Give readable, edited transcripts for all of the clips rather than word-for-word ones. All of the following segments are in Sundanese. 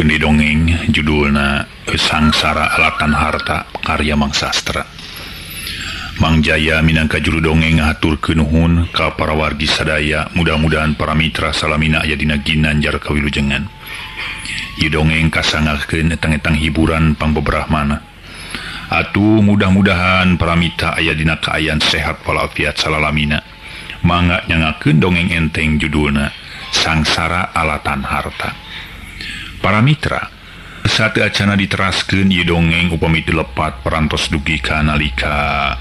di dongeng judulna Sangsara Alatan Harta karya Mang Sastra. Mang Jaya minangka juru dongeng ngaturkeun nuhun ka para wargi sadaya, mudah-mudahan para mitra salamina aya dina ginanjar kawilujengan. Ieu dongeng kasangakeun etang-etang hiburan pangbeberahmana. Atuh mudah-mudahan para mitra aya dina kaayaan sehat walafiat salalamina. Mangga nyangakeun dongeng enteng judulna Sangsara Alatan Harta. Para mitra, saat acana diteraskeun ieu dongeng upami lepat parantos dugi ka nalika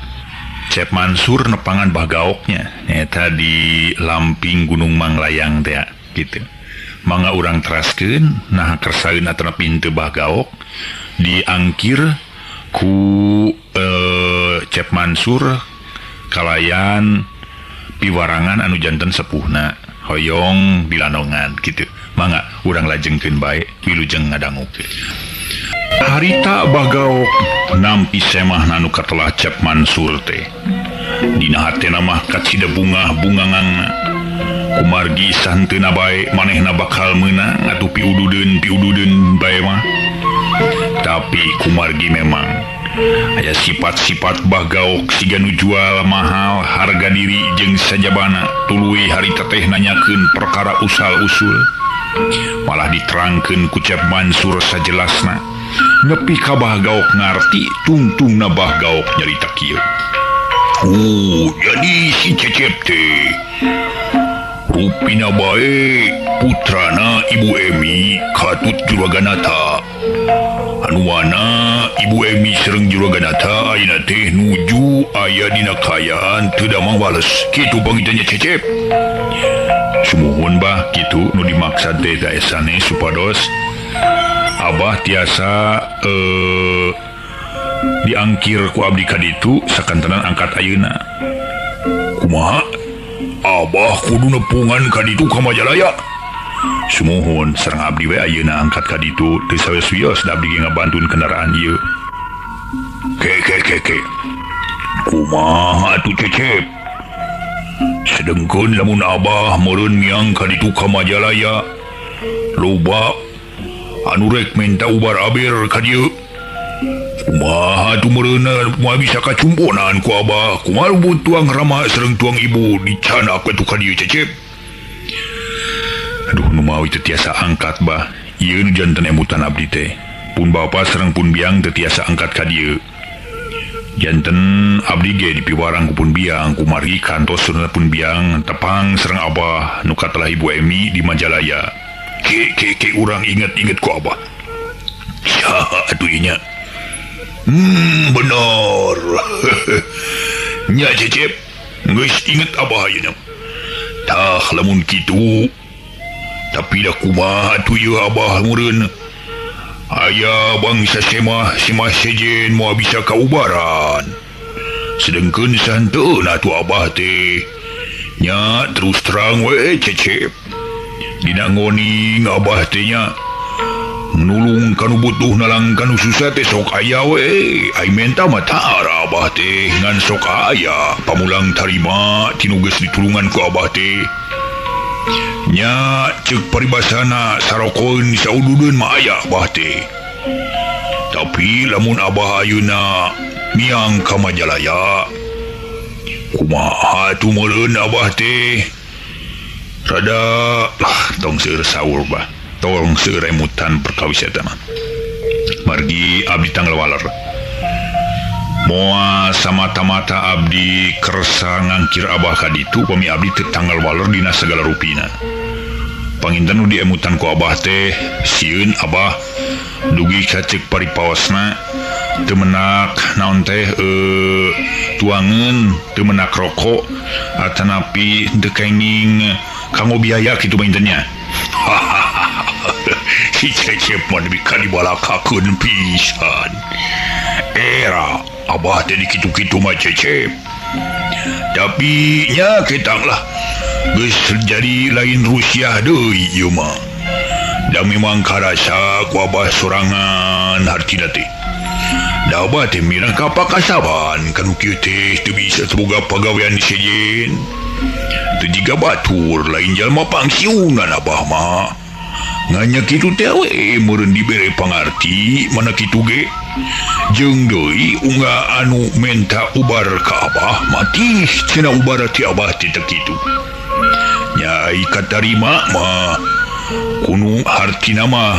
Cep Mansur nepangan bagaoknya eta di lamping Gunung Manglayang teh gitu. Mangga urang teraskeun nah kersaeun atana pintu bagaok diangkir ku Cep Mansur kalayan piwarangan anu janten sepuhna hoyong bilanongan gitu. Mangga urang lajengkeun bae wilujeng ngadangukeun. Harita bagaok nampi semah nanu katelah Cep Mansur teh. Dina hatena mah kacida bunga-bunganganna. Kumargi santeuna bae manehna bakal meunang atuh piududeun bae mah. Tapi kumargi memang aya sifat-sifat bagaok siga nu jual mahal harga diri jeung sajabana tuluy harita teh nanyakeun perkara usal-usul. Malah diterangkeun ku Cep Mansur sajelasna nepi ka bagaok ngarti tungtungna bagaok nyarita kieu. Jadi si Cecep teh rupina bae putrana Ibu Emi Katut Juraganata. Anu mana Ibu Emi sareng Juraganata ayeuna teh nuju aya dina kaayaan teu damang wales kitu pangitanya Cecep. Sumuhun bah kitu nu dimaksud teh daesane supados Abah tiasa diangkir ku abdi kaditu sakantenan angkat ayeuna. Kumaha? Abah kudu nepungan kaditu ka Majalaya. Sumuhun sareng abdi we ayeuna angkat kaditu teu sawe-wios da abdi ngabantuin kendaraan ieu. Ke. Kumaha atuh Cecep? Sedengkeun lamun Abah meureun miang kaditu ka Majalaya loba anu rek menta ubar aber ka dieu. Kumaha atuh meureunna moal bisa kacumponan ku Abah? Kumaha lubut tuang rama sareng tuang ibu dicanak atuh ka dieu Cecep? Aduh nu mawi teu tiasa angkat bah. Ieu nu janten emutan abdi teh. Pun bapa sareng pun biang teu tiasa angkat ka dieu. Janten abdi ge dipiwarang ku pun biang kumargi kantos surna pun biang tepang sareng Abah nu katelah Ibu Emi di Majalaya. Ke urang inget ku Abah. Saha atuh ieu nya? Bener. Nya Cecep, geus inget Abah ayeuna. Tah lamun kitu. Tapi dah kumaha atuh ieu Abah meureun? Aya bangsa semah sejen moal bisa kaubaran. Sedengkeun santeuna atuh Abah teh. Nya terus terang we Cecep. Dina ngoning Abah teh nya nulung kanu butuh nalang kanu susah teh sok aya we. Ai menta mah tara Abah teh ngan sok aya pamulang tarima tinu geus ditulungan ku Abah teh. Nya ceuk paribasana sarokoeun saududeun mah aya Abah teh. Tapi lamun Abah ayeuna miang ka Majalaya, kumaha atuh meureun Abah teh? Rada tong seueur saur bah. Tolong seueur emutan perkawis eta mah. Margi abdi tanggal waler. Moal samata-mata abdi kersa ngangkir Abah kaditu pami abdi teu tanggal waler dina sagala rupina. Panginten nu diemutan ku Abah teh sieun Abah dugi ka ceuk paripaosna teu menak naon teh tuangeun teu menak rokok atanapi teu kenging kanggo biaya kitu maintennya. Si Cecep mah nepi ka dibalakakeun pisan. Era Abah teh dikitu-kitu mah Cecep. Tapi nya ketang lah geus jadi lain Rusia deui ieu mah. Da memang karasa ku Abah sorangan hartina teh. Da Abah teh mirang ka pakasaban kanu kieu teh teu bisa boga pagawean sejen. Teu jiga batur lain jalma pangsiunan Abah mah. nganya kitu teh we meureun dibere pangarti mana kitu ge jeung deui unggah anu menta ubar ka Abah mati cenah ubar ti Abah ti teu kitu nyai katarima mah kuno hartina mah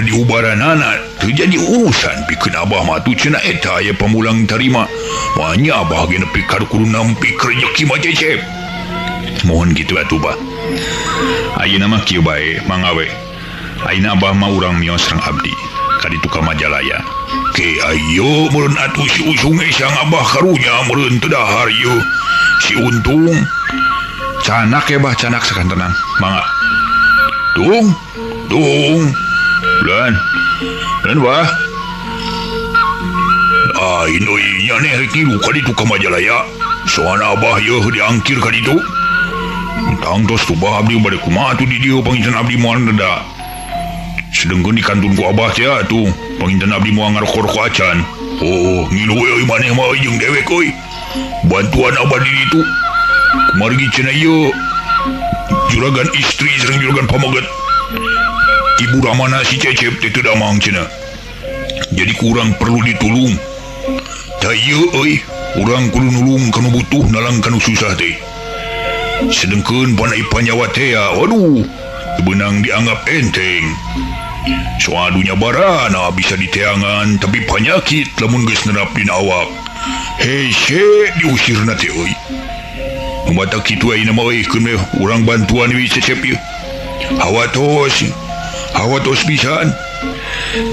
diubaranana terjadi urusan pikeun Abah mah tu cenah eta aya pamulang tarima manya Abah ge nepi ka kudu nampi rezeki mah Cecep mohon kitu atuh Bah ayeuna mah kieu bae mangawe ayeuna Abah mah urang mios sareng abdi ka ditu ka Majalaya ke ayo meureun atuh si usung sang Abah karunya meureun teu dahar ieu si Untung canak ya Bah canak sakan tenang mangga Dung Bulan Bah ini nya rek niru ka ditu ka Majalaya soalna Abah yeuh diangkir ka ditu tangtos tuh Bah abdi bade kumaha tuh di dieu panginten abdi moal neda sedengkeun di kantun ku Abah teh atuh panginten abdi moal ngaroko-roko acan ngilu we maneh mah jeung dewek euy bantuan Abah di ditu kumargi cenah ieu juragan istri sareng juragan pamaget ibu ramana si Cecep teh teu damang cenah jadi kurang perlu ditulung da ieu euy urang kudu nulung kanu butuh nalang kanu susah teh sedengkeun panai panyawa teh waduh beunang dianggap enteng soal dunya barana bisa diteangan tapi penyakit lamun geus nerap dina awak hese diusirna teh euy mata kitu ayeuna mah euy keun urang bantuan we Cecep ieu hawatos pisan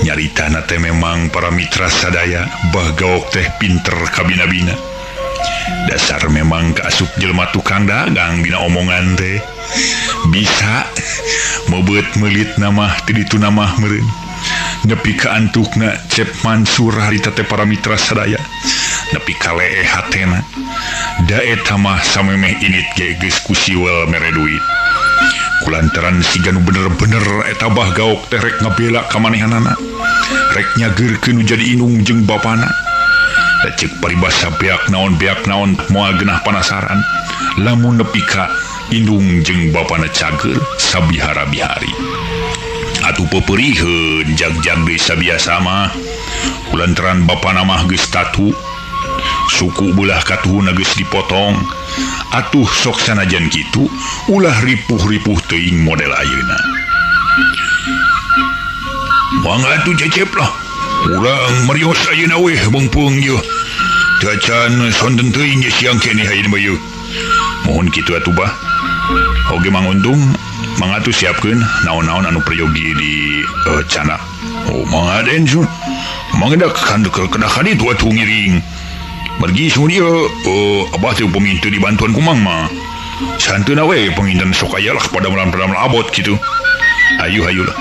nyaritana teh memang para mitra sadaya Bah Gawok teh pinter kabina-bina dasar memang kaasup jelema tukang dagang dina omongan teh bisa mebeut meulit nama teu ditu nama meureun nepi ka antukna Cep Mansur harita teh para mitra sadaya nepi ka leeh hatena da eta mah samemeh init ge geus ku siwel mere duit kulantaran siga nu bener-bener eta Bah Gawok teh rek ngabela ka manehanana rek nyageurkeun nu jadi indung jeung bapana da ceuk paribasa beak naon moal geunah panasaran lamun nepi ka indung jeung bapana cager sabihara-bihari atuh pepeurieun jag-jag desa biasa mah kulantaran bapana mah geus tatu suku belah katuhuna geus dipotong atuh sok sanajan kitu ulah ripuh-ripuh teuing model ayeuna mangga atuh Cecep lah urang marios ayeuna we beungpeung ieu teu acan sonten teuing ge siang keneh ayeuna mah ieu mohon kitu atuh Bah oge Mang Untung mangga atuh siapkeun naon-naon anu prayogi di canak mangga den sun mangga da kandeuk kana kaditu atuh ngiring margi sun ieu Abah teh pamintu dibantuan ku Mang mah santeuna we panginten sok aya lah pada malam abot kitu hayulah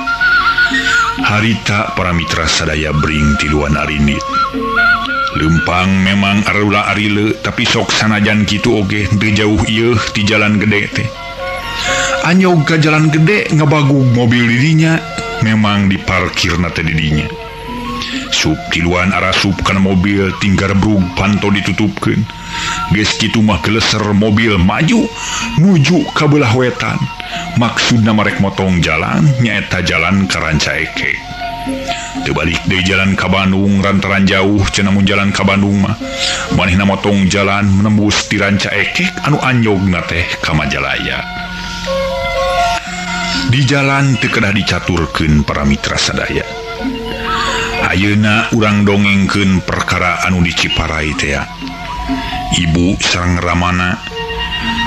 harita para mitra sadaya bring tiluan arinit lempang memang arula arile tapi sok sanajan kitu oge teu jauh ieu ti jalan gede teh anyog ka jalan gede ngabagug mobil dirinya memang diparkirna teh didinya sup tiluan arasup kana mobil tinggal brug panto ditutupkeun geus kitu mah geleser mobil maju nuju ka beulah wetan maksudna marek motong jalan nyaeta jalan ka Rancaekek teu balik deui jalan ka Bandung rantaran jauh cenah mun jalan ka Bandung mah manehna motong jalan menembus ti Rancaekek anu anjogna teh ka Majalaya di jalan teu kedah dicaturkeun para mitra sadaya ayeuna urang dongengkeun perkara anu di Ciparai teh ibu sareng ramana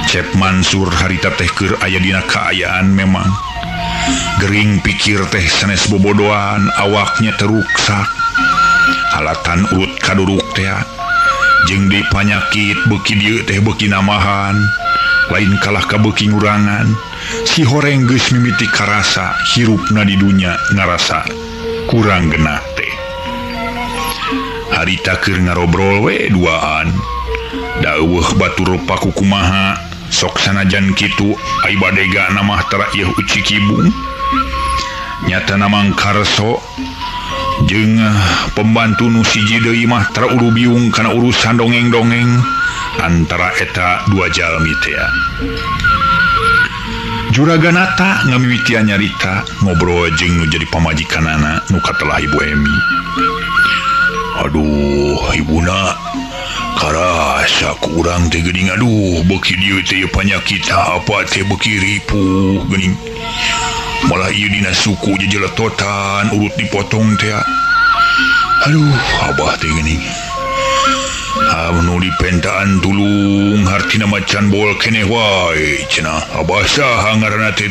Cep Mansur harita teh keur aya dina kaayaan memang gering pikir teh sanes bobodohan awaknya teruksak halatan urut kaduruk teh jeung di panyakit beuki dieu teh beuki namahan lain kalah ka beuki ngurangan si horeng geus mimiti karasa hirupna di dunya ngarasa kurang genah teh harita keur ngarobrol we duaan da eueuh batur paku kumaha sok sanajan kitu ai badega namah tara ieu uci kibung nyata namang karso jeung pembantu nu siji deui mah tara uru biung kana urusan dongeng-dongeng antara eta dua jalmi teh Juraganata ngamimitian nyarita ngobrol jeung nu jadi pamajikan anak nu katelah Ibu Emi. Aduh, ibuna karasa ku urang teh geuning, aduh beuki dieu teh panyakit apa teh beuki ripuh geuning. Malah ieu dina suku jejeletotan urut dipotong teh. Aduh, abah teh geuning. Anu dipentaan tulung hartina macan bol keneh wae cenah. Abah saha ngaranna teh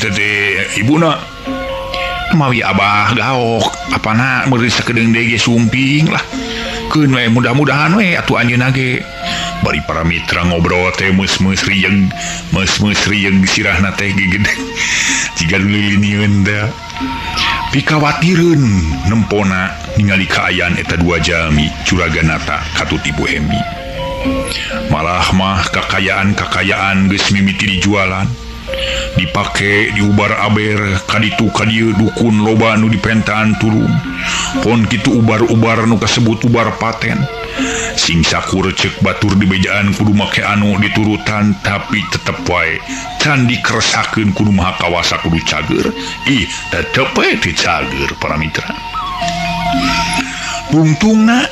ibuna? Mawi abah gaok apana meuri sakedeung deui ge sumping lah. Keun we mudah-mudahan we atuh anjeunna ge. Bari para mitra ngobrol teh meus-meus riyeug sirahna teh gede. Jiga lilinieun teh. Pikawatireun nempona ningali kaayaan eta dua jami Juraganata katut Ibu Emi. Malah mah kakayaan geus mimiti dijualan, dipake diubar aber kaditu kadieu dukun loba nu dipentaan tulung. Pon kitu ubar-ubar nu kasebut ubar paten. Sing sakur cek batur di bejaan kudu make anu diturutan, tapi tetep wae can dikeresakeun kudu maha kawasa kudu cager. Ih, tetep we teu cager para mitra. Bungtungna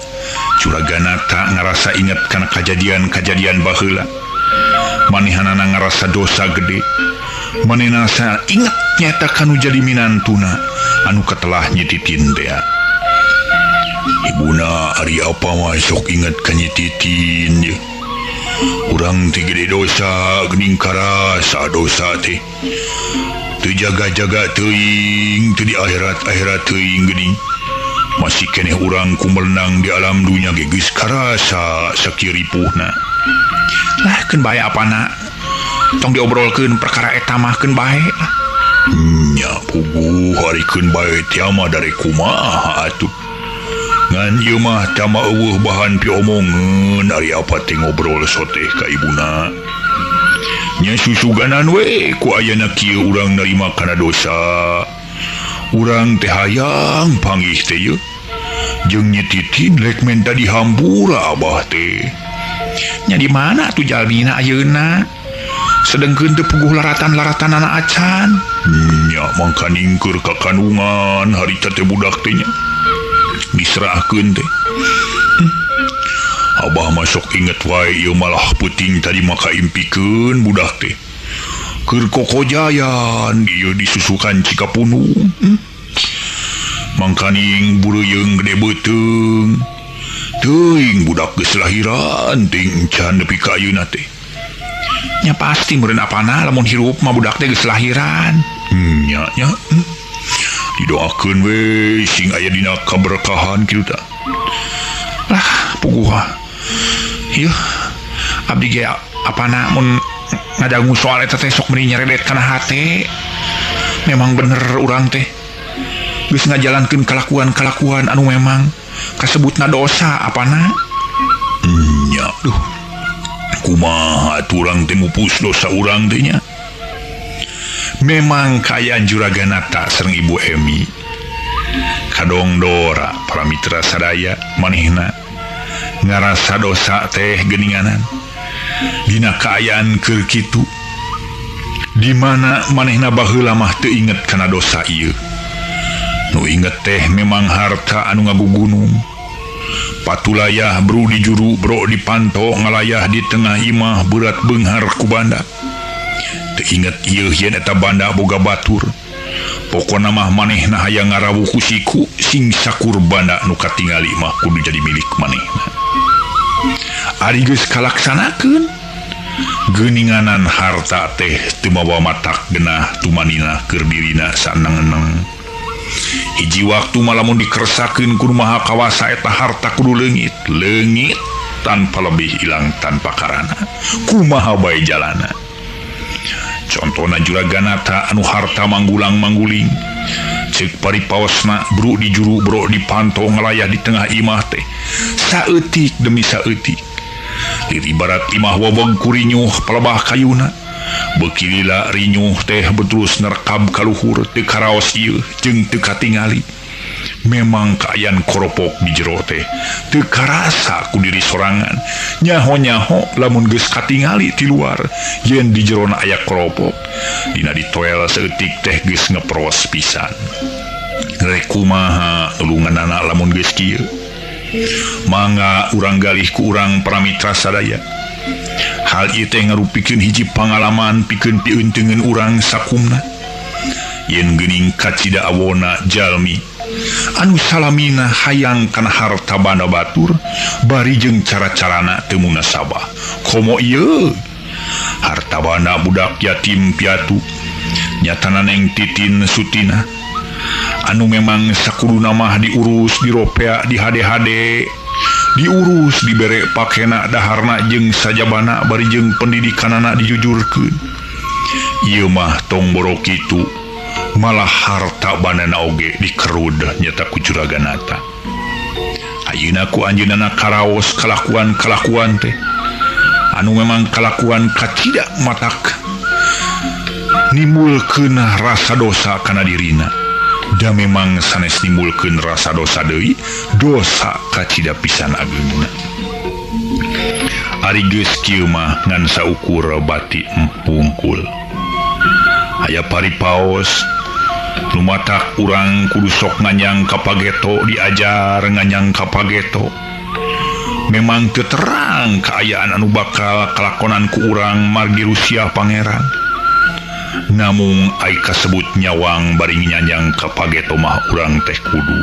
Juraganata ngarasa inget kana kajadian-kajadian baheula. Manehanana ngarasa dosa gede. Manehna inget nyata kanu jadi minantuna anu katelah nyetitin teh. Ibuna ari apa mah sok inget ka nyetitin ye. Urang teh gede dosa geuning karasa dosa teh. Teu jaga-jaga teuing teu di akhirat teuing geuning. Masih keneh urang kumelenang di alam dunia ge geus karasa sakieu ripuhna. Lah keun bae apana? Tong diobrolkeun perkara eta mah keun bae. Nya puguh hari keun bae teh mah dari kumaha atuh. Ngan ieu mah tama eueuh bahan piomongeun ari apa teh ngobrol soteh ka ibuna. Nya susuganan we ku ayeuna kieu urang narima kana dosa. Urang teh hayang panggih teh ye. Jeung nyetitin rek menta dihambura abah teh. Nya di mana tuh jalmina ayeuna? Sedengkeun teu puguh laratan-laratan anak acan. Nya mangka ningkeur ka kandungan harita teh budak teh nya. Diserahkeun teh. Abah masuk inget wae ieu malah peuting tadi maka impikeun budak teh. Keur kokojayan ieu disusukan Cikapunung. Mangkaning bureyeung gede beuteung. Teuing budak geus lahiran ting can nepi ka ayeuna teh. Nya pasti meureun apana lamun hirup mah budak teh geus lahiran. Nya. Didoakeun we sing aya dina kaberkahan kitu tah. Lah puguh. Ieu abdi ge apana mun ngadangu soal eta teh sok meuni nyaredet kana hate. Memang bener urang teh geus ngajalankeun kalakuan-kalakuan anu memang kasebutna dosa apana. Nya duh. Kumaha atuh urang teh mupus dosa urang teh nya. Memang kaayaan Juraganata sareng Ibu Emi kadongdora para mitra sadaya manehna ngarasa dosa teh geuninganan dina kaayaan keur kitu, di mana manehna baheula mah teu inget kana dosa ieu. Nu inget teh memang harta anu ngagugunung. Patulayah bro di juru bro dipanto ngalayah di tengah imah berat beunghar ku banda. Teu inget ieu yen eta banda boga batur. Pokona mah manehna hayang ngarawuh ku siku sing sakur banda nu katingali mah kudu jadi milik manehna. Ari geus kalaksanakeun geuninganan harta teh teu mawa matak genah tumanina keur dirina saneng-eneng. Hiji waktu malamun dikeresakeun kudu maha kawasa eta harta kudu leungit tanpa lebih ilang tanpa karana. Kumaha bae jalana. Contona Juraganata anu harta manggulang-mangguling. Ceuk paripaosna bro di juru bro dipanto ngalayah di tengah imah teh. Saeutik demi saeutik. Liri barat imah wabeg kurinyuh palebah kayuna. Beuki lila rinyuh teh beterus nerekab ka luhur teu karaos ieu jeung teu katingali. memang kaayaan koropok di jero teh teu karasa ku diri sorangan nyaho-nyaho lamun geus katingali ti luar yen di jerona aya koropok dina ditoel saeutik teh geus ngepros pisan rek kumaha nulunganana lamun geus kieu mangga urang galih ku urang pramitra sadaya hal ieu teh ngarupikeun hiji pangalaman pikeun pieunteugeun urang sakumna yen geuning kacida awona jalmi anu salamina hayang kana harta banda batur bari jeung cara-carana teu munasabah komo ieu harta banda budak yatim piatu nyatana neng titin sutina anu memang sakuduna mah diurus diropea di hade-hade diurus dibere pakena daharna jeung sajabana bari jeung pendidikanana dijujurkeun ieu mah tong boro kitu malah harta bandana oge dikerud nyata ku Juraganata ayeuna ku anjeunna karaos kalakuan teh anu memang kalakuan kacida matak nimbulkeun rasa dosa kana dirina da memang sanes nimbulkeun rasa dosa deui dosa kacida pisan ageuna ari geus kieu mah ngan saukur bati empungkul aya paripaos lumatak urang kudu sok nganyang ka pageto diajar nganyang ka pageto memang teu terang kaayaan anu bakal kalakonan ku urang margi rusia pangeran namun ai kasebut nyawang bari nyanyang ka pageto mah urang teh kudu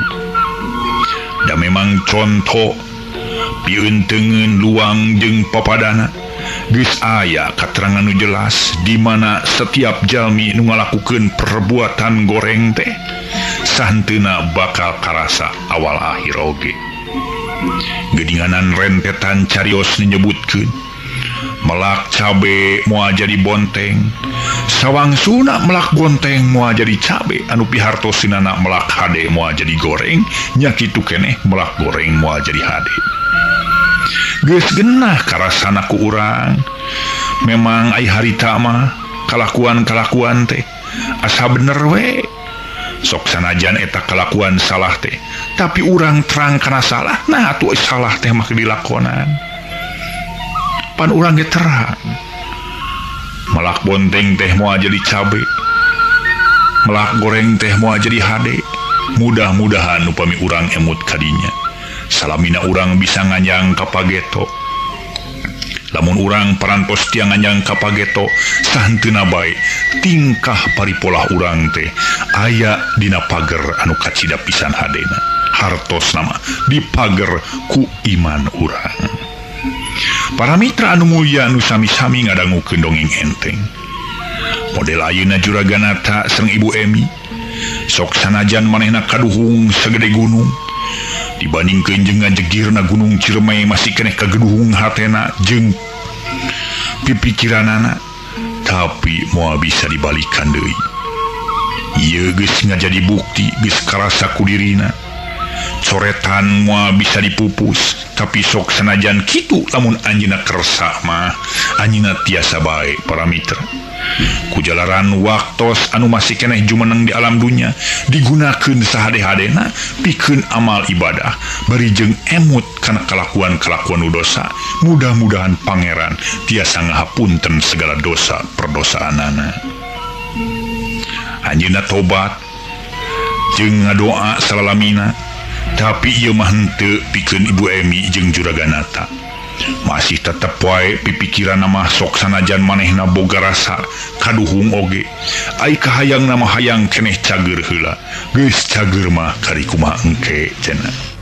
da memang contoh pieunteugeun luang jeung papadana geus aya katerangan nu jelas di mana setiap jalmi nu ngalakukeun perbuatan goreng teh sahenteuna bakal karasa awal akhir oge. Gedinganan rentetan carios menyebutkeun melak cabe moal jadi bonteng, sawangsuna melak bonteng moal jadi cabe, anu pihartosinana melak hade moal jadi goreng, nya kitu keneh melak goreng moal jadi hade. Geus genah karasana ku urang memang ai harita mah kalakuan teh asa bener we sok sanajan eta kalakuan salah teh tapi urang terang kana salah nah atuh salah teh mah dilakonan pan urang ge terang melak bonteng teh moal jadi cabe melak goreng teh moal jadi hade mudah-mudahan upami urang emut kadinya salamina urang bisa nganyang ka pageto lamun urang parantos tiang nganyang ka pageto sahenteuna bae tingkah paripolah urang teh aya dina pager anu kacida pisan hadena hartos nama dipager ku iman urang. Para mitra anu mulia anu sami-sami ngadangukeun dongeng enteng model ayeuna Juraganata sareng Ibu Emi sok sanajan manehna kaduhung sagede gunung dibandingkeun jeung ngajegirna gunung Ciremay masih keneh kageduhung hatena jeung pipikiranana tapi moal bisa dibalikan deui ieu geus ngajadi bukti geus karasa ku dirina coretan moal bisa dipupus tapi sok sanajan kitu lamun anjeunna kersa mah anjeunna tiasa bae para mitra ku jalaran waktos anu masih keneh jumeneng di alam dunya digunakeun sahade-hadena pikeun amal ibadah bari jeung emut kana kalakuan-kalakuan nu dosa mudah-mudahan pangeran tiasa ngahapunten segala dosa perdosaanana anjeunna tobat jeung ngadoa salalamina tapi ieu mah henteu pikeun Ibu Emi jeung Juraganata masih tetep wae pipikiran mah sok sanajan manehna boga rasa kaduhung oge ai kahayang nama hayang keneh cager heula geus cager mah kari kumaha engke cenah.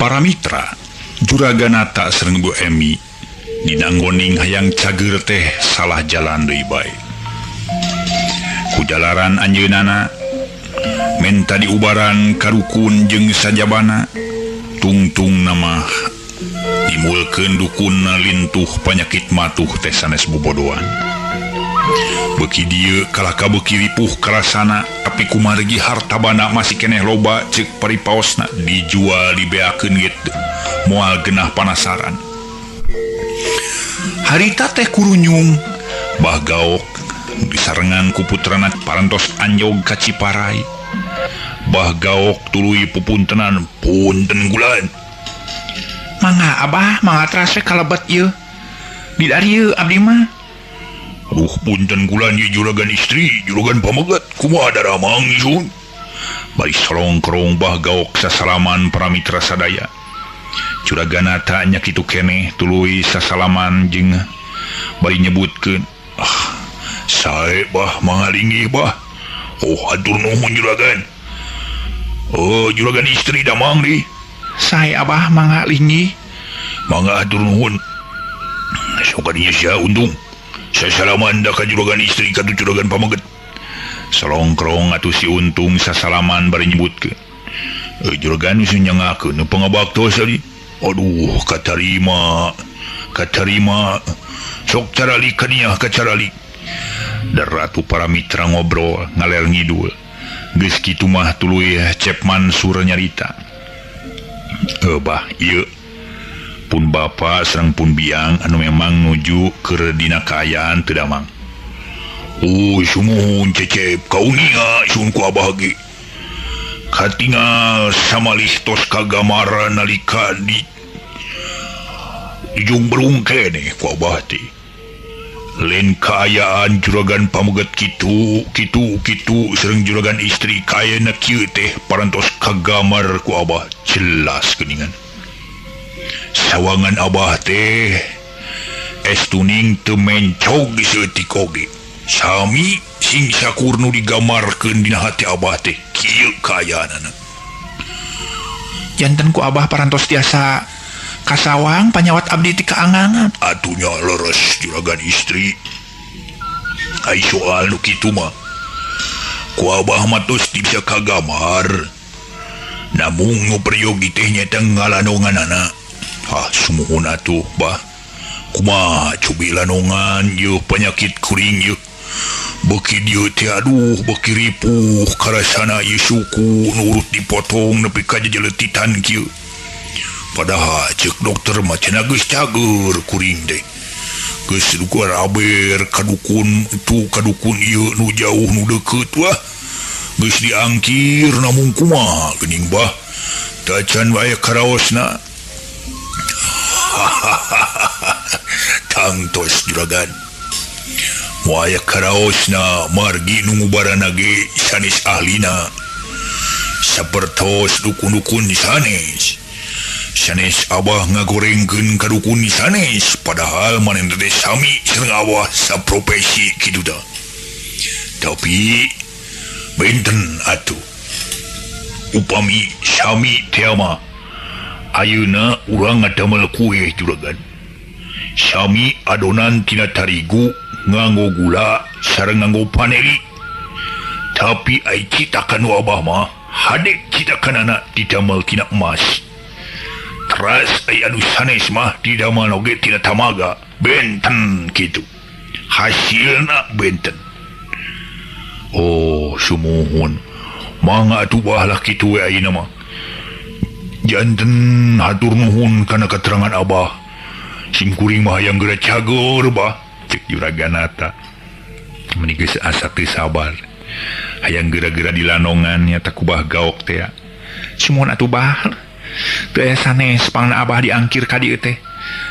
Para mitra Juraganata sareng Bu Emi didanggoning hayang cager teh salah jalan deui bae ku jalaran anjeunana menta diubaran karukun jeung sajabana tungtung nama dimulkeun dukunna lintuh panyakit matuh teh sanes bobodohan beki dia kalaka beki ripuh kerasana tapi kumargi hartabana masih keneh loba cek paripaosna dijual dibeakeun gitu moal genah panasaran. Harita teh kurunyung Bah Gaok disarengan ku putrana parantos anjog ka Ciparai. Bah Gaok tuluy pupuntenan punten gulan. Mangga abah mangga trase kalebet ieu. Di dari ieu abdi mah. Aduh punten gulan ieu juragan istri, juragan pamegat kumaha daramang isun. Bari salongkrong Bah Gaok sasalaman para mitra sadaya. Juragana ta nya kitu keneh tuluy sasalaman jeung bari nyebutkeun, sae bah mangalingi bah. Oh hatur nuhun juragan. Oh juragan istri damang di. Sae abah mangalingi. Mangga hatur nuhun. Sokadinya sia untung. Saya salaman da ka juragan istri ka juragan pameget. Salongkrong atuh si untung sasalaman bari nyebutkeun. Juragan geus nyangakeun nu pangabaktos tadi. Aduh katarima sok carali kaniah kacarali. Daratu para mitra ngobrol ngaler ngidul. Geus kitu mah tuluy Cep Mansur nyarita. Bah ieu pun bapa sareng pun biang anu memang nuju keur dina kaayaan teu damang. Sumuhun Cecep kaungiga sun ku abah ge. Katingal samalih tos kagamara nalika di jung berung kene ku abah teh. Lain kaayaan juragan pamegat kitu sareng juragan istri kayana kieu teh parantos kagamar ku abah jelas geuningan. Sawangan abah teh estuning teu mencog diseutik oge. Sami sing sakur nu digamarkeun dina hati abah teh kieu kaayaanana. Janten ku abah parantos tiasa kasawang panyawat abdi ti kaangangan. Atunya leres juragan istri. Ai soal nu kitu mah ku abah mah tos bisa kagamar. Namung nu peryogi teh nyata ngalanonganana. Sumuhun atuh bah. Kumaha cobi lanongan yeuh penyakit kuring yeuh. Beki dieu teh aduh beki ripuh karasana ieu suku nurut dipotong nepi ka jeletitan kieu. Padahal cek dokter mah cenah geus cager kuring teh. Geus dukur aber kadukun itu kadukun ieu nu jauh nu deukeut wah. Geus diangkir namun kumaha geuning bah. Tacan wae karaosna. Tangtos juragan. Waya karaosna margi nungubarana ge sanes ahlina. Sapertos dukun-dukun sanes. Sanes abah ngagorengkeun ka dukun sanes padahal manehna teh sami sareng abah saprofesi kitu da. Tapi benten atuh. Upami sami teh mah ayeuna urang ngadamel kue juragan. Sami adonan tina tarigu nganggo gula sareng nganggo paneli. Tapi ai citakan abah mah hade citakanana didamel tina emas. Teras ai anu sanes mah didamel oge tina tamaga. Benten kitu. Hasilna benten. Sumuhun. Mangga atuh baheula kitu we ayeuna mah. Janten hatur nuhun kana keterangan abah. Sing kuring mah hayang geura cager bah. Cek juraganata meni geus asa teu sabar hayang geura-geura dilanongan nyata ku Bah Gaok teh. Sumuhun atuh bah teu aya sanes pangna abah diangkir ka dieu teh.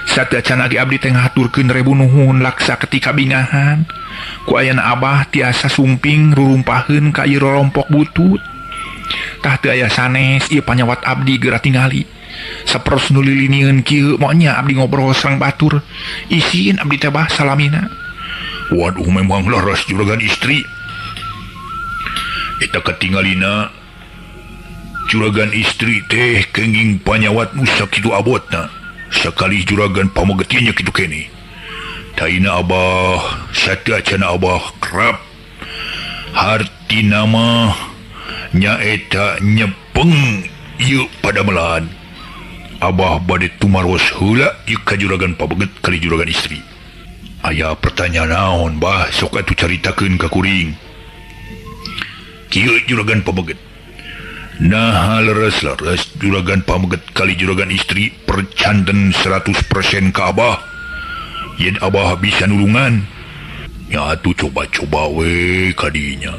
Sateua can lagi abdi teh ngahaturkeun rebu nuhun laksa ketika bingahan ku ayana abah tiasa sumping rurumpaheun ka ieu rorompok butut. Tah teu aya sanes ieu panyawat abdi geura tingali. Saperos nulilinieun kieu monya abdi ngobrol sareng batur. Isin abdi teh bah salamina. Waduh memang laras juragan istri. Eta katingalina juragan istri teh kenging panyawat nu sakitu abotna. Sakali juragan pamegetinya kitu kene. Taina abah sateua cenah abah kerap. Hartina mah nyaeta nyepeng ieu padamelan. Abah bade tumaros heula ieu ka juragan pabeget kali juragan istri. Aya pertanyaan naon bah sok atuh caritakeun ka kuring. Kieu juragan pameget. Nah leres-leres juragan pameget kali juragan istri percanten 100% ka abah. Yen abah bisa nulungan. Ya atuh coba-coba we kadinya.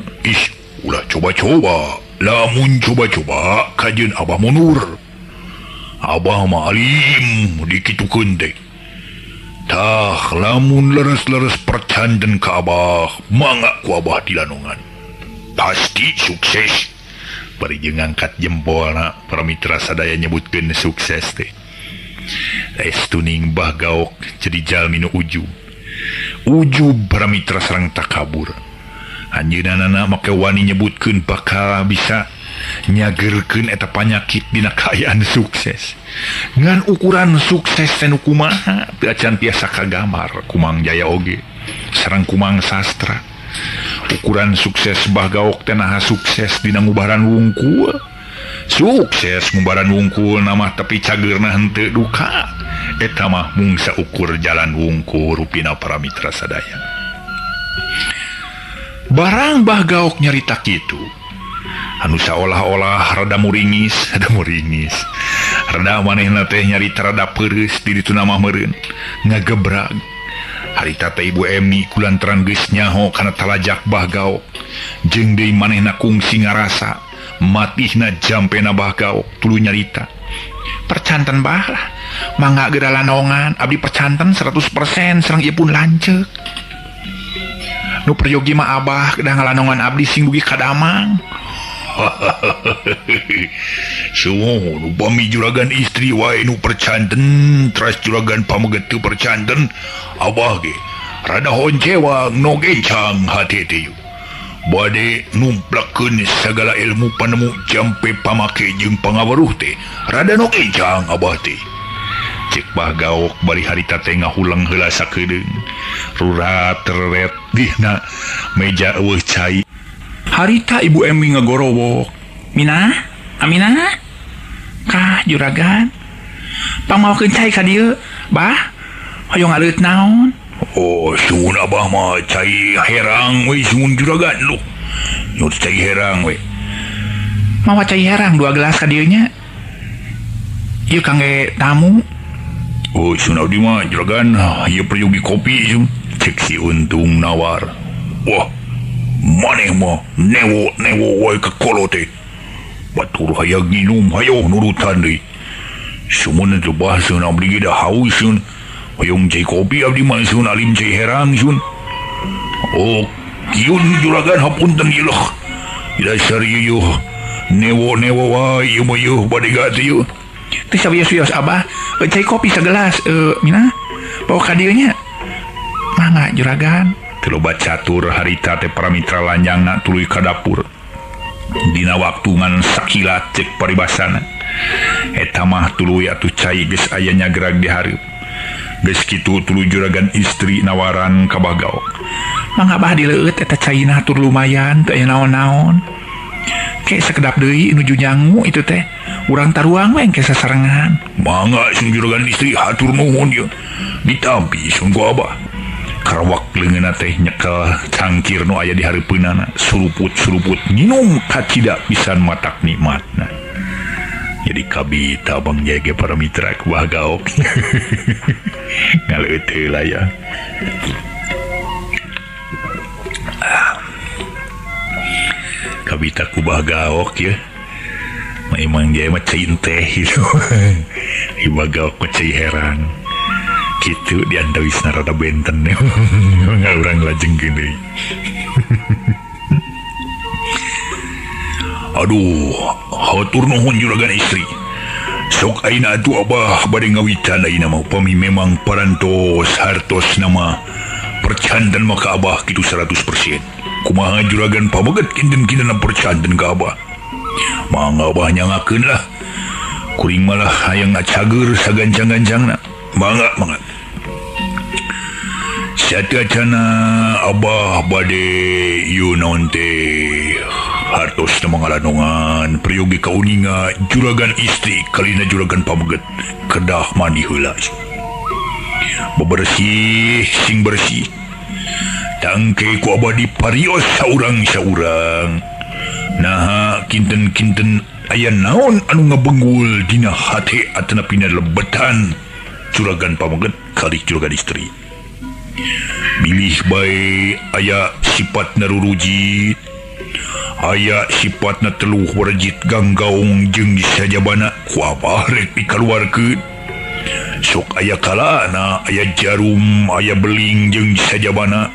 Ulah coba-coba. Lamun coba-coba kajeun abah mundur. Abah mah alim dikitukeun teh. Tah lamun leres-leres percanten ka abah, mangga ku abah dilanongan. Pasti sukses. Bari jeung ngangkat jempolna para mitra sadaya nyebutkeun sukses teh. Estuning Bah Gaok jadi jalmi nu ujub. Ujub para mitra sareng takabur. Anjeunna make wani nyebutkeun bakal bisa nyagerkeun eta panyakit dina kaayaan sukses. Ngan ukuran sukses teh nu kumaha teu acan tiasa kagambar ku Mang Jaya oge sareng ku Mang Sastra. Ukuran sukses Bah Gaok teh naha sukses dina ngubaran wungkul. Sukses ngubaran wungkul nama tapi cageurna henteu duka. Eta mah mung saukur jalan wungkul rupina para mitra sadaya. Barang Bah Gaok nyarita kitu, anu saolah-olah rada muringis, rada manehna teh nyarita rada peureus di ditu mah meureun, ngagebrag. Harita teh Ibu Emi kulantaran geus nyaho kana talajak Bah Gaok, jeung deui manehna kungsi ngarasa matihna jampena Bah Gaok tuluy nyarita. Percanten bah lah, mangga geura lanongan, abdi percanten 100% sareng ieu pun lanceuk. Nu peryogi mah abah kedah ngalanongan abdi sing dugi kadamang. Sumoho upami juragan istri wae nu percanten teras juragan pameget teu percanten, abah ge rada honcewang no gencang hate teh. Bade numplakeun sagala ilmu panemu jampe pamake jeung pangaweruh teh rada no gencang abah teh. Cek Bah Gaok bari harita teh ngahulang heula sakedeung. Rurat teret dina meja eueuh cai. Harita Ibu Emi ngagorowok. Aminah? Kah juragan? Pamaokeun cai ka dieu, Bah. Hoyong aleuit naon? Oh, sun abah mah cai herang we sun juragan lu. Nyut cai herang we. Mawa cai herang 2 gelas ka dieu nya. Ieu kangge tamu. Oh, sun abdi mah juragan ieu peryogi kopi sun. Cek si Untung nawar. Wah, maneh mah newo wae ka kolo teh. Batur hayang nginum hayo nurutan deui. Sumun teu bahaseun abdi ge da haus sun. Hoyong cai kopi abdi mah sun alim cai herang sun. Oh, kiun juragan hapunten ieu lah. Dasar ieu newo wae ieu mah ieu bade gat ieu. Teu sabios-bios abah, cai kopi sagelas. Mina, bawa ka dieu nya. Mangga juragan. Teu loba catur harita teh para mitra lanjangna tuluy ka dapur. Dina waktu ngan sakilat cek paribasana. Eta mah tuluy atuh cai geus aya nyagrag di hareup. Geus kitu tuluy juragan istri nawaran ka Bah Gaok. Mangga bah dileueut eta caina hatur lumayan teu aya naon-naon. Ke sakedap deui nuju nyangu itu teh. Urang taruang we engke sasarengan. Mangga sun juragan istri hatur nuhun ieu. Ditampi sun ku abah. Karawak leungeunna teh nyekel cangkir nu aya di hareupeunana, suruput nginum kacida pisan matak nikmatna. Jadi kabita Bang Jage para mitra ku Bah Gaok. Ngaleuit heula ya. Kabita ku Bah Gaok ya. Memang dia mah cain teh gitu. Bah Gaok mah cai herang. Kitu diandawisna rada benten. Ngaurang lajeng gini. Aduh, hatur nuhun juragan istri. Sok aina atuh abah bade ngawitan aina mah upami memang parantos hartos nama percanten maka abah kitu 100%. Kumaha juragan pameget kinten-kinten percanten ka abah. Mangga abah nyangakeun lah. Kuring malah hayang ngacager sagancang-gancangna. Mangga. Satacana abah bade ieu naon teh hartos na mga lanongan priyogi kauninga juragan istri kalina juragan pameget kedah mandi heula. bebersih sing bersih tangke ku abadi parios saurang-saurang. Nah kinten-kinten aya naon anu ngabenggul dina hate atana pina lebetan juragan pameget kali juragan istri. Bilih bae aya sifat narurujit, aya sifat na teluh warjit ganggaung jeung sajabana ku abah rek dikaluarkeun. Sok aya kalana aya jarum aya beling jeung sajabana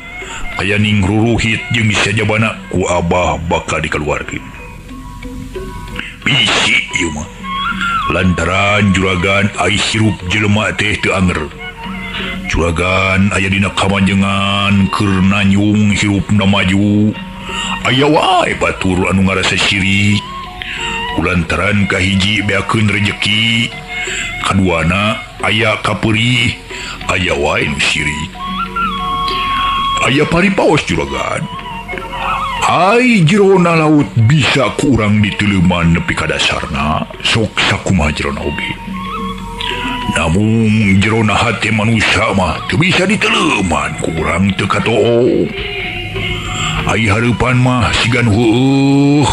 aya ning ruruhit jeung sajabana ku abah bakal dikaluarkeun. Bisi ieu mah lantaran juragan ai hirup jelema teh teu anger. Juragan aya dina kamanjengan keur nanyung hirupna maju. Aya wae batur anu ngarasa sirik kulantaran kahiji beakeun rejeki, kaduana aya kapeurih, aya wae nu sirik. Aya paripaos juragan ai jerona laut bisa ku urang diteuleman nepi ka dasarna, sok sakumaha jerona oge. Namun jerona hati manusia mah teu bisa diteuleman ku urang teu katoo. Ai hareupan mah sigan heueuh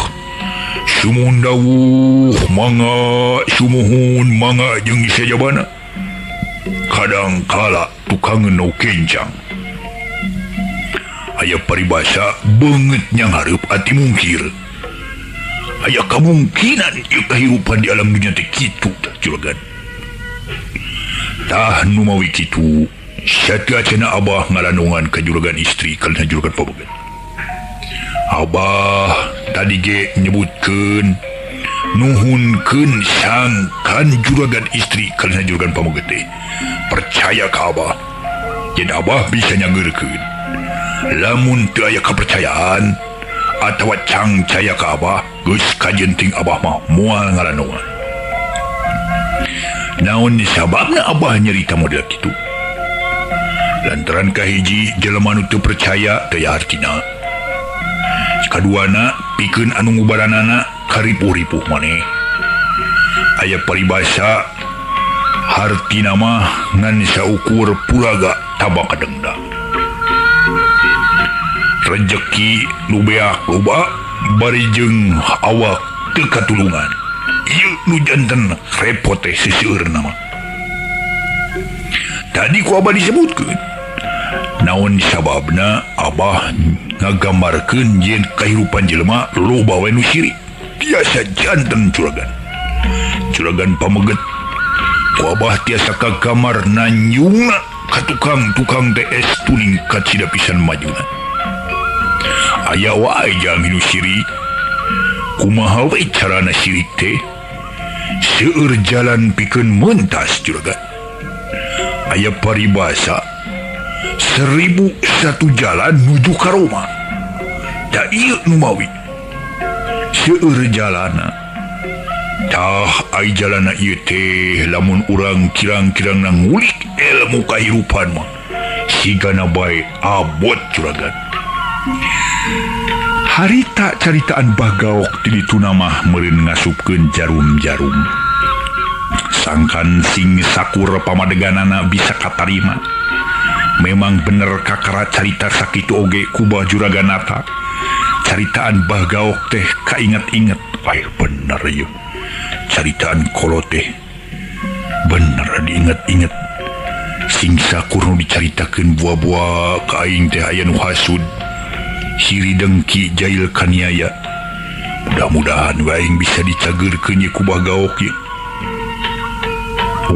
sumun dawuh mangga sumuhun mangga jeung sajabana kadang kala tukangeun nu kencang. Aya paribasa beungeut nyang hareup ati mungkir. Aya kamungkinan ieu kahirupan di alam dunia teh kitu tah juragan. Tah nu mawi kitu satea cenah abah ngalanongan ka juragan istri kalina juragan pabeget. Abah tadi ge nyebutkeun nuhunkeun sangkan juragan istri kalina juragan pabeget teh percaya ka abah. Yen abah bisa nyangeurkeun lamun teu aya kepercayaan atawa cangcaya ka abah geus kajenting abah mah moal ngalanongan. Naon sababna abah nyarita model kitu? Lantaran kahiji jelema nu teu percaya teu artina. Kaduana pikeun anu ngubaranana karipuh-ripuh maneh. Aya paribasa hartina mah ngan saukur puraga tabak kadengda. Rejeki nu beak loba bari jeung awak teu katulungan. Ieu nu janten repot teh siseueurna mah. Tadi ku abah disebutkeun naon sababna abah ngagambarkeun yen kahirupan jelema loba we nu sirik. Tiasa janten juragan. Juragan pameget ku abah tiasa ka kamar nanyungna ka tukang-tukang teh es tuning kacida pisan majuna. Aya wae jami nu sirik. Kumaha we carana sirik teh? Seueur jalan pikeun mentas juragan. Aya paribasa 1001 jalan nuju ka Roma. Da ieu nu mawi seueur jalana. Tah ai jalana ieu teh lamun urang kirang-kirangna ngulik ilmu kahirupan mah sigana bae abot juragan. Harita caritaan Bagaok ti dituna mah meureun ngasupkeun jarum-jarum. Sangkan sing sakur pamadeganana bisa katarima. Memang bener kakara carita sakitu oge kubah juraganata. Caritaan Bagaok teh kainget-inget. Ay bener yeuh. Caritaan kolo teh bener diinget-inget. Sing sakur nu dicaritakeun buah-buah ka aing teh aya nu hasud. Siri dengki jail kaniaya. Mudah-mudahan waing bisa dicageurkeun ye ku Bagaok ye.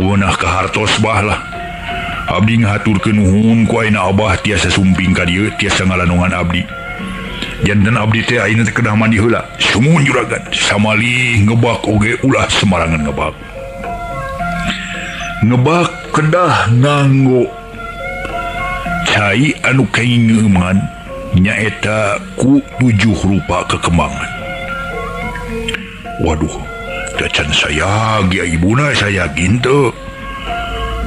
Weunah ka hartos bah lah. Abdi ngahaturkeun nuhun ku ayeuna abah tiasa sumping ka dieu tiasa ngalanongan abdi. Janten abdi teh ayeuna teh kedah mandi heula. Sumuhun juragan samalih ngebak oge ulah semarangan ngebak. Ngebak kedah nganggo cai anu kaingeuman nyaeta ku 7 rupa kekembangan. Waduh, dacan saya ge ibuna saya gintu.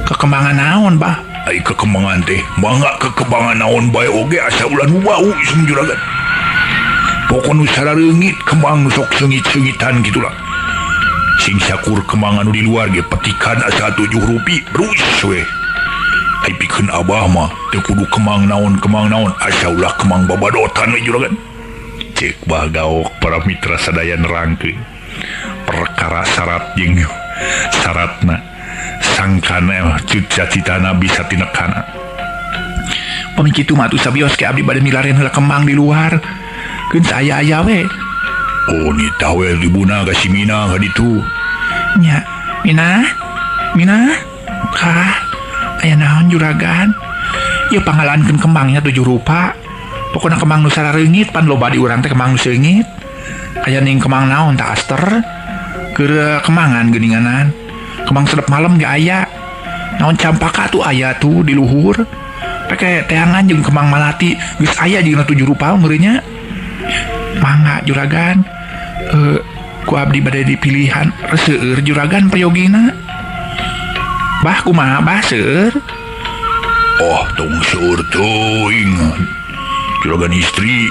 Kekembangan naon, Bah? Ai kekembangan teh, mangga kekembangan naon bae oge asa ulah nu bau sum juragan. Pokona nu sarareungit kembang sok seungit-seungitan gitulah. Sing sakur kembangan nu di luar ge petikan asa 7 rupi, terus we. pikeun abah mah teu kudu kemang naon asa ulah kemang babadotan we juragan. Cek Bahgaok para mitra sadaya nerangkeun perkara syarat jeung syaratna sangkana cita-citana bisa tinekana. Pami kitu mah atuh sabios ke abdi bade milarian heula kembang di luar. Keun saya we. Oh nita we ribuna ka si Mina ka ditu. Nya, Mina. Kah, aya naon juragan? Ieu pangalankeun kembangnya 7 rupa. Pokona kembang nu sarareungit pan loba di urang teh kembang nu seungit. Aya ning kembang naon tah aster? Keur kemangan geuninganan. Kembang sedep malam ge aya. Naon campaka tuh aya tuh di luhur. Pake teangan jeung kembang malati geus aya jeung 7 rupa meureunnya. Mangga juragan. Ku abdi bade dipilihan reseur juragan payogina. Bah kumaha bah seur? Oh tong seur teuing. Juragan istri.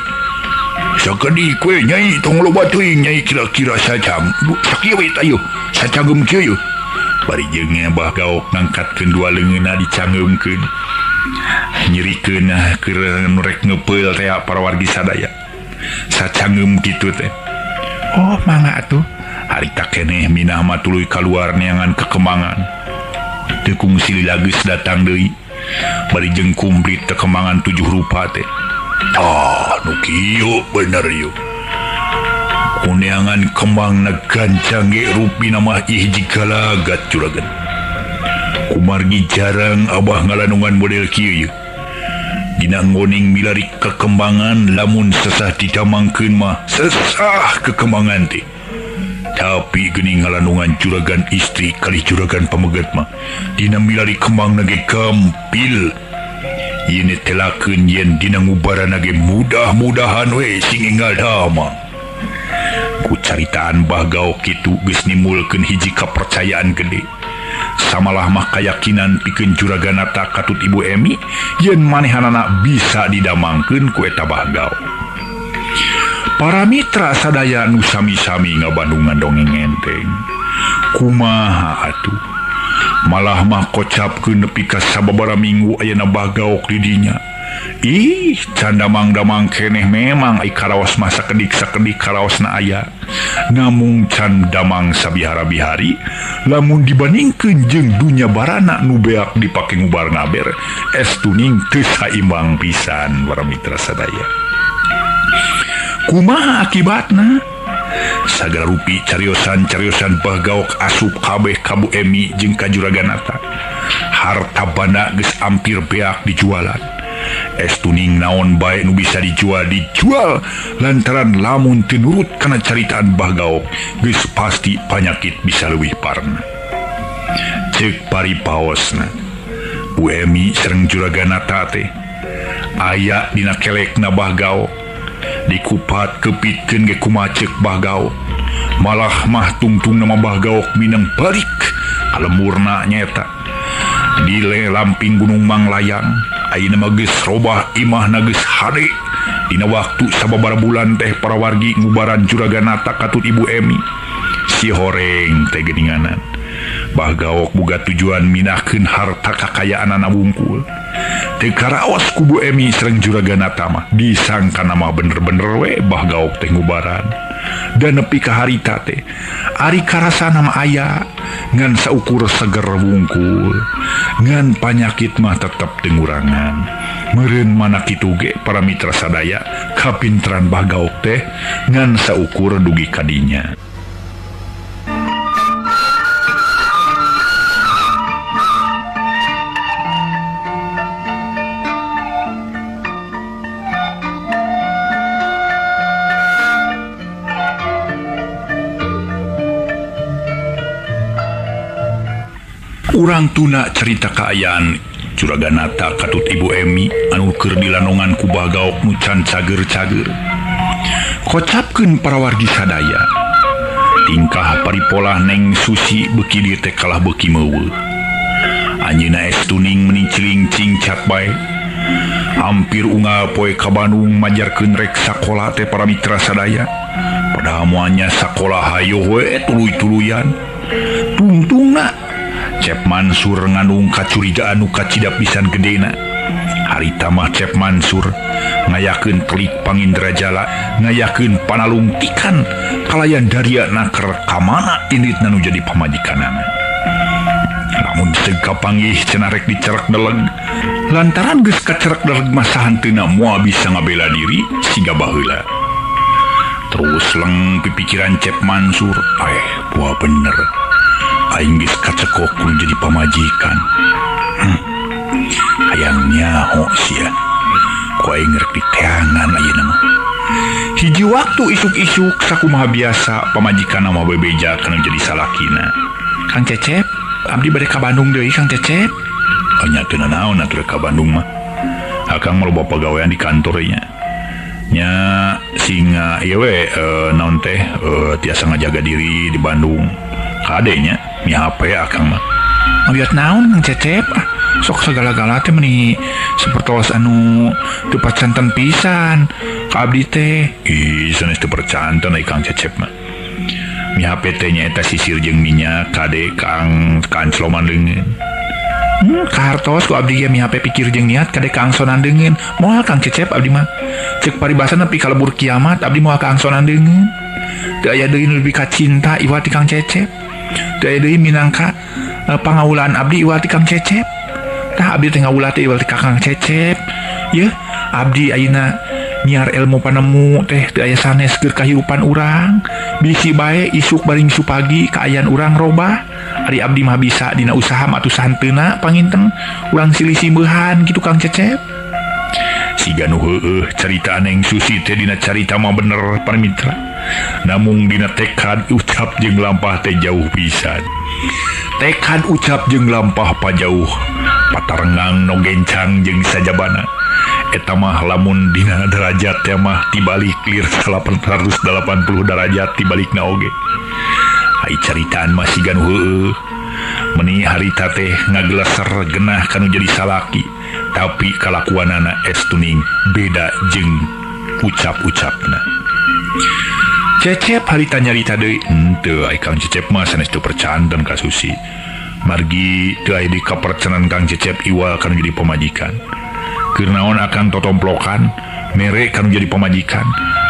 Sakadi kue nyai tong loba teuing nyai kira-kira sajam. Sakieu we ayo. Sacangeum kieu. Bari jeung Bahgaok ngangkatkeun dua leungeunna dicangeumkeun. Nyirikeun keur nurek ngepeul teh para wargi sadaya. Sacangeum kitu teh. Oh mangga atuh. Harita keneh Minah mah tuluy kaluar neangan kekembangan. Teu kungsi lageus datang deui. Bari jeung kumplit kekembangan 7 rupa teh. Nu kieu bener yeuh. Kuneangan kembang nagancang ge rupina mah hiji galagat juragan. Kumargi jarang abah ngalanungan model kieu yeuh. Dina ngoning milari kekembangan lamun sesah didamangkeun mah sesah kekembangan teh. Tapi geuning ngalanungan juragan istri kali juragan pamegat mah dina milari kembang nage gampil. Ieu telakeun yen dina ngubaran nage mudah-mudahan we sing enggal damang. Ku caritaan Bahgaok kitu geus nimulkeun hiji kapercayaan gede. Samalah mah keyakinan pikeun juraganata katut Ibu Emi yen manehanana bisa didamangkeun ku eta Bahgaok. Para mitra sadaya nu sami-sami ngabandungan dongeng enteng. Kumaha atuh? Malah mah kocapkeun nepi ka sababaraha minggu ayeuna Bahgaok di dinya. Ih, can damang-damang keneh memang ai karaos mah sakedik-sakedik karaosna aya. Namung can damang sabihara-bihari lamun dibandingkeun jeung dunya barana nu beak dipake ngubar ngaber estuning teu saimbang pisan para mitra sadaya. Kumaha akibatna? Sagala rupi cariosan Bahgaok asup kabeh ka Bu Emi jeung ka juraganata. Harta banda geus ampir beak dijualan. Estuning naon bae nu bisa dijual lantaran lamun teu nurut kana caritaan Bahgaok geus pasti panyakit bisa leuwih parna. Ceuk paripaosna Bu Emi sareng juraganata teh aya dina kelekna Bahgaok dikupat kepitkeun ge kumaha ceuk Bahgaok. Malah mah tungtung nama Bahgaok minang balik alemurna nyata di lamping Gunung Manglayang. Ayeuna mah geus robah imahna geus hade. Dina waktu sababaraha bulan teh para wargi ngubaran juraganata katut Ibu Emi. Si horeng teh geuninganan. Bahgaok boga tujuan minahkeun harta kakayaanana wungkul. Teu karaos ku Bu Emi sareng juraganata mah disangkana mah bener-bener we Bahgaok teh ngubaran. Dan nepi ka harita teh ari karasana mah aya ngan saukur seger wungkul. Ngan panyakit mah tetep teu ngurangan. Meureun mana kitu ge para mitra sadaya kapinteran Bahgaok teh ngan saukur dugi kadinya. Urang tuna cerita kaayaan juraganata katut Ibu Emi anu keur dilanongan ku Bahgaok nu can cager-cager. Kocapkeun para wargi sadaya. Tingkah paripolah Neng Susi beuki dieu teh kalah beuki meuweuh. Anjeunna estuning meni ciling-cing cat bae. Hampir unggal poe ka Bandung majarkeun rek sakola teh para mitra sadaya. Padahal moalnya sakola hayo we tuluy-tuluyan. Tungtungna Cep Mansur ngandung kacurigaan nu kacida pisan gedena. Harita mah Cep Mansur ngayakeun telik Pangindra Jala, ngayakeun panalungtikan kalayan daria naker kamana inditna nu jadi pamajikanana. Lamun segka panggih cenah rek dicerak deleg, lantaran geus kacerak deleg masahan teu moal bisa ngabela diri siga baheula. Terus leng pipikiran Cep Mansur, buah bener aing geus kacekok kudu jadi pamajikan. Hayangnya sia ku aing rek diteangan ayeuna mah. Hiji waktu isuk-isuk sakumaha biasa pamajikan mah bebeja kana jadi salakina. Kang Cecep, abdi bade ka Bandung deui Kang Cecep. Nya teu naon atuh ka Bandung mah. Akang mah pagawean di kantor nya singa ieu we naon teh tiasa ngajaga diri di Bandung. Kadenya mi HP akang mah. Ngabiat naon Kang Cecep? Sok segala-gala teh meni sapertos anu teu pacanten pisan ka abdi teh. Ih sanes teu percanten ai Kang Cecep mah. Mi HP teh nyaeta sisir jeung minyak kade Kang kancloman leungeun. Kartos ku abdi ge mi HP pikir jeung niat kade kaangsonan deungeun. Moal Kang Cecep abdi mah. Cek paribasana nepi kalebur kiamat abdi moal kaangsonan deungeun. Teu aya deui nu lebih ka cinta iwal ti Kang Cecep. Teu aya deui minangka pangawulaan abdi iwal ti Kang Cecep. Tah abdi teh ngawulah teh iwal ti Kang Cecep. Yeuh, abdi ayeuna nyiar ilmu panemu teh teu aya sanes keur kahirupan urang. Bisi bae isuk bari misu pagi kaayaan urang robah. Ari abdi mah bisa dina usaha matusan teuna panginteng urang silih simbeuhan kitu Kang Cecep. Siga nu heueuh carita Neng Susi teh dina carita mah bener paramitra. Namung dina tekad ucap jeung lampah teh jauh pisan. Tekad ucap jeung lampah pajauh, patarenggang no gencang jeung sajabana. Eta mah lamun dina derajat teh mah tibalik lir 880 derajat tibalikna oge. Ai caritaan mah siga nu heueuh. Meni harita teh ngageleser genah kanu jadi salaki, tapi kalakuanana estuning beda jeung ucap-ucapna. Cecep harita nyarita deui, henteu ai Kang Cecep mah sanes teu percanten ka Susi. Margi teu aya di kapercanan Kang Cecep iwal kanu jadi pamajikan. Keur naon akang totomplokan mere kanu jadi pamajikan.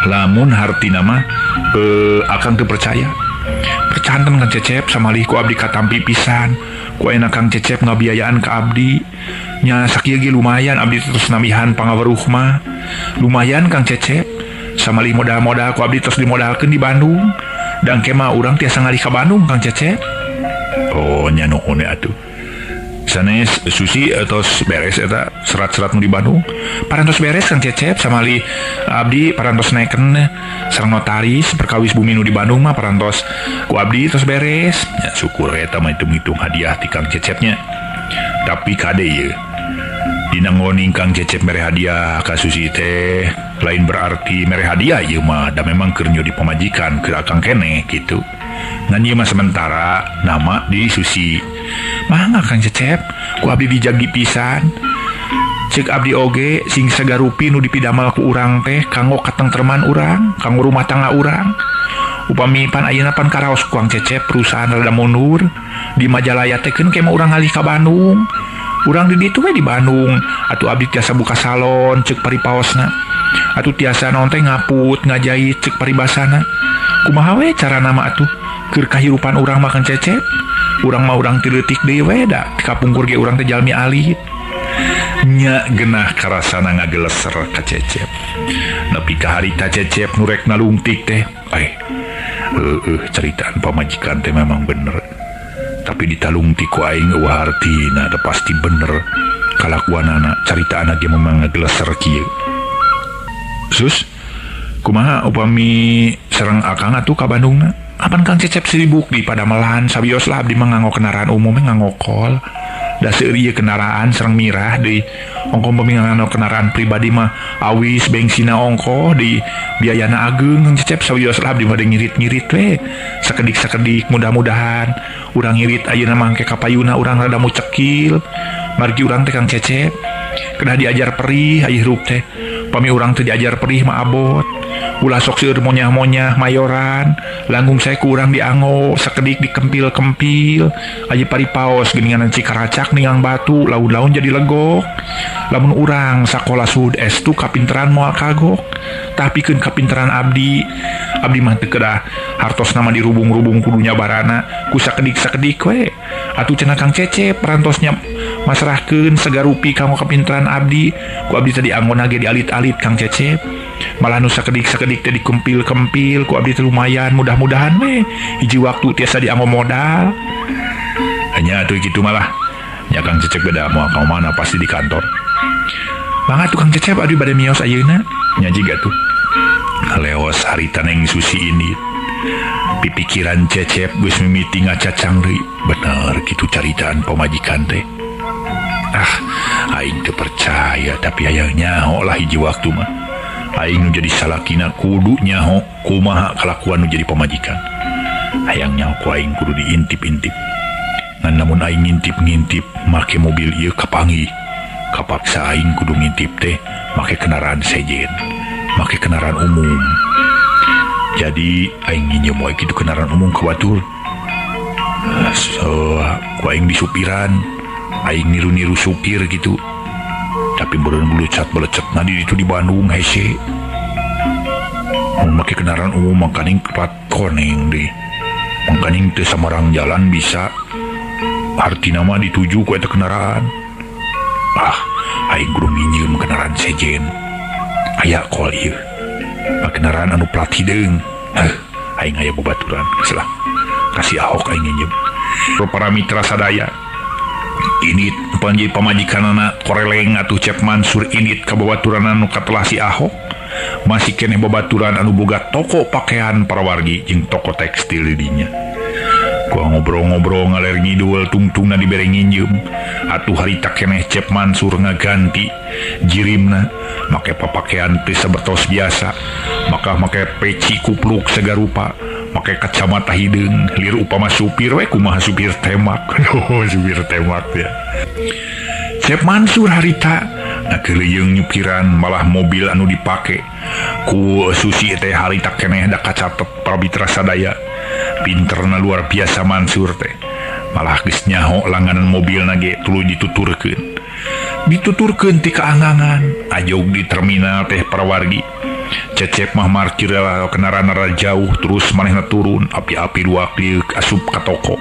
Lamun hartina mah akang teu percaya. Percanten Kang Cecep samalih ku abdi katampi pisan. Ku ayeuna Kang Cecep ngabiayaan ka abdi. Nya sakieu ge lumayan abdi terus namihan pangaweruh mah. Lumayan Kang Cecep. Samalih modal-modal ku abdi terus dimodalkeun di Bandung. Dan kemah urang tiasa ngalih ka Bandung Kang Cecep. Oh nya nuhun atuh. Sanes Susi tos beres eta serat-serat nu di Bandung. Parantos beres Kang Cecep samalih abdi parantos naikeun sareng notaris perkawis bumi nu di Bandung mah parantos ku abdi tos beres. Ya syukur eta mah hitung-hitung hadiah ti Kang Cecepnya. Tapi kade ieu dina ngoning Kang Cecep mere hadiah ka Susi teh lain berarti mere hadiah ieu mah da memang keur di pamajikan keur akang keneh kitu. Ngan ieu mah sementara nama di Susi. Mangga Kang Cecep, ku abdi dijagi pisan. Cek abdi oge sing sagarupi nu dipidamel ku urang teh kanggo katengtreman urang, kanggo rumah tangga urang. Upami pan ayeuna pan karaos ku Kang Cecep perusahaan rada mundur di Majalaya teh keun kemah urang ngalih ka Bandung. Urang di ditu we di Bandung, atuh abdi tiasa buka salon cek paripaosna. Atuh tiasa naon teh ngaput, ngajait cek paribasana. Kumaha we cara nama atuh keur kahirupan urang mah Kang Cecep? Urang mah urang tileutik deui we da kapungkur ge urang teh jalmi alit. Nya genah karasana ngageleser ka Cecep. Nepi ka harita Cecep nu rek nalungtik teh, ceritaan pamajikan teh memang bener. Tapi ditalungtik ku aing eueuh hartina da pasti bener. Kalakuanana caritaana ge memang ngageleser kieu. Sus, kumaha upami sareng akang atuh ka Bandungna? Apan Kang Cecep sibuk di Padamelan sabios lah abdi mah nganggo kendaraan umum nganggo kol. Da seueur ieu kendaraan sareng mirah deui. Ongko pemingano kendaraan pribadi mah awis bengsina ongko di biayana ageung Kang Cecep sabios lah abdi mah ngirit-ngirit we. Sakedik-sakedik mudah-mudahan urang ngirit ayeuna mangke kapayuna urang rada mucekil. Margi urang teh Kang Cecep kedah diajar perih aya hirup teh. Pami urang teh diajar perih mah abot. ulah sok seueur monyah-monyah mayoran langgung saya kurang dianggo sakedik dikempil-kempil aja paripaos geuningan cikaracak ningang batu laun-laun jadi legok lamun urang sakola sud estu kapinteran moal kagok tapi pikeun kapinteran abdi mah teu kedah hartos nama dirubung-rubung kudunya barana ku sakedik-sakedik we atuh cenah Kang Cecep perantosnya masrahkeun segarupi kanggo kapinteran abdi ku abdi tadi anggona ge dialit-alit Kang Cecep malah nu sakedik-sakedik teh dikempil-kempil ku abdi teh lumayan mudah-mudahan we hiji waktu tiasa dianggo modal hanya atuh kitu malah nya Kang Cecep beda moal ka mana pasti di kantor banget tuh Kang Cecep abdi bade mios ayeuna nya jiga tuh leos harita neng Susi ini pipikiran Cecep geus mimiti ngacacang deui bener kitu caritaan pamajikan teh aing teu percaya tapi aya nyaho lah hiji waktu mah aing nu jadi salakina kudu nyaho kumaha kalakuan nu jadi pamajikan hayang nyaho ku aing kudu diintip-intip ngan namun aing ngintip-ngintip make mobil ieu kapanggih kapaksa aing kudu ngintip teh make kendaraan sejen make kendaraan umum jadi aing nginjem wae kitu kendaraan umum ke batur so ku aing di supiran aing niru-niru supir gitu tapi beureun belecet nadi itu di Bandung hese make kendaraan umum mangkaning plat koneng deh mangkaning teu samarang jalan bisa artina mah dituju ku eta kendaraan aing kudu nginjem kendaraan sejen aya kol ieu kendaraan anu plat hideung aing aya babaturan geuslah kasih Ahok aing nginjem para mitra sadaya ini panji pamajikanana koreleng atuh Cep Mansur init ka babaturan anu katelah si Ahok masih keneh babaturan anu boga toko pakaian para wargi jeung toko tekstil di dinya gua ngobrol-ngobrol ngaler ngidul tungtungna dibere nginjem atuh harita keneh Cep Mansur ngaganti jirimna make papakaian teu sabertos biasa maka make peci kupluk segarupa make kacamata hideung lir upama supir we kumaha supir temak supir temak ya Cep Mansur harita ngakeuleuyeung nyupiran malah mobil anu dipake ku Susi teh harita keneh da kacatet pramitra sadaya pinterna luar biasa Mansur teh malah geus nyaho langanan mobilna ge tuluy dituturkeun ti kaangangan ajog di terminal teh para wargi Cecep mah markir kendaraan jauh terus manehna turun api-api dua klik asup ka toko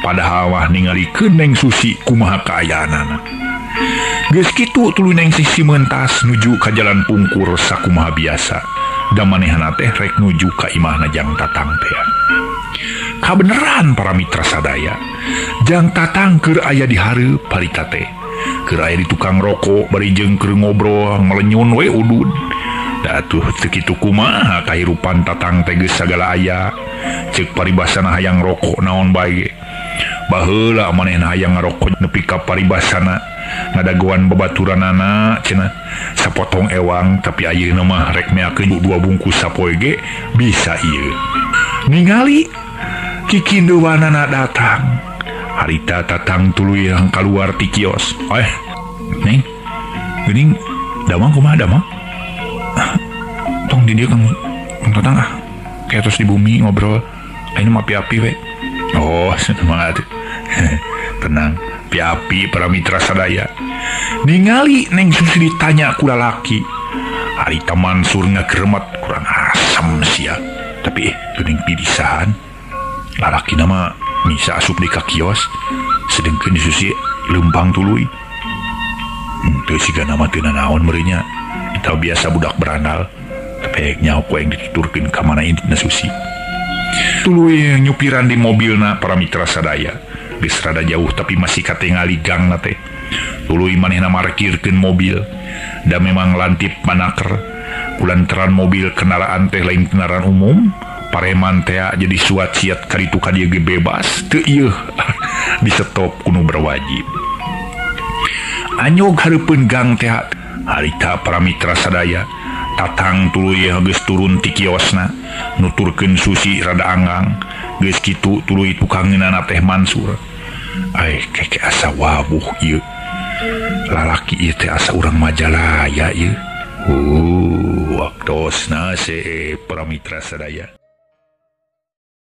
padahal mah ningalikeun Neng Susi kumaha kaayaanana geus kitu tuluy Neng Sisi mentas nuju ka jalan pungkur sakumaha biasa da manehna teh rek nuju ka imahna Jang Tatang teh kabeneran para mitra sadaya Jang Tatang keur aya di hareup harita teh keur aya di tukang rokok bari jeung keur ngobrol melenyun we udud da atuh teu kitu kumaha kahirupan Tatang teh geus sagala aya ceuk paribasana hayang rokok naon bae baheula manehna hayang ngarokok nepi ka paribasana ngadagoan babaturanana cenah sapotong ewang tapi ayeuna mah rek meakeun 2 bungkus sapoe ge bisa ieu ningali kikindewanana datang harita Tatang tuluy yang keluar ti kios Neng geuning damang kumaha damang tong di dieu Kang Tatang kayak terus di bumi ngobrol ayeuna mah api-api we semangat tenang api-api para mitra sadaya ningali Neng Susi ditanya ku lalaki harita Mansur ngageremet kurang asam sia tapi geuning pidisahan lalaki nama bisa asup di ka kios sedengkeun Susi lempang tuluy teu siga nama teu naon meureunnya kita biasa budak berandal tapi nyaho ku yang dituturkeun ka mana inditna Susi tuluy nyupiran di mobilna para mitra sadaya geus rada jauh tapi masih katingali gangna teh tuluy manehna markirkeun mobil da memang lantip manaker kulantaran mobil kendaraan teh lain kendaraan umum pareman teh jadi suat siat kaditu ka dieu ge bebas teu ieu di stop kudu berwajib anyog hareupeun gang teh harita para mitra sadaya Tatang tuluy geus turun ti kiosna nuturkeun Susi rada anggang geus kitu tuluy tukangeunana teh Mansur keke asa wabuh ieu lalaki ieu teh asa urang Majalaya ieu waktu nase para mitra sadaya.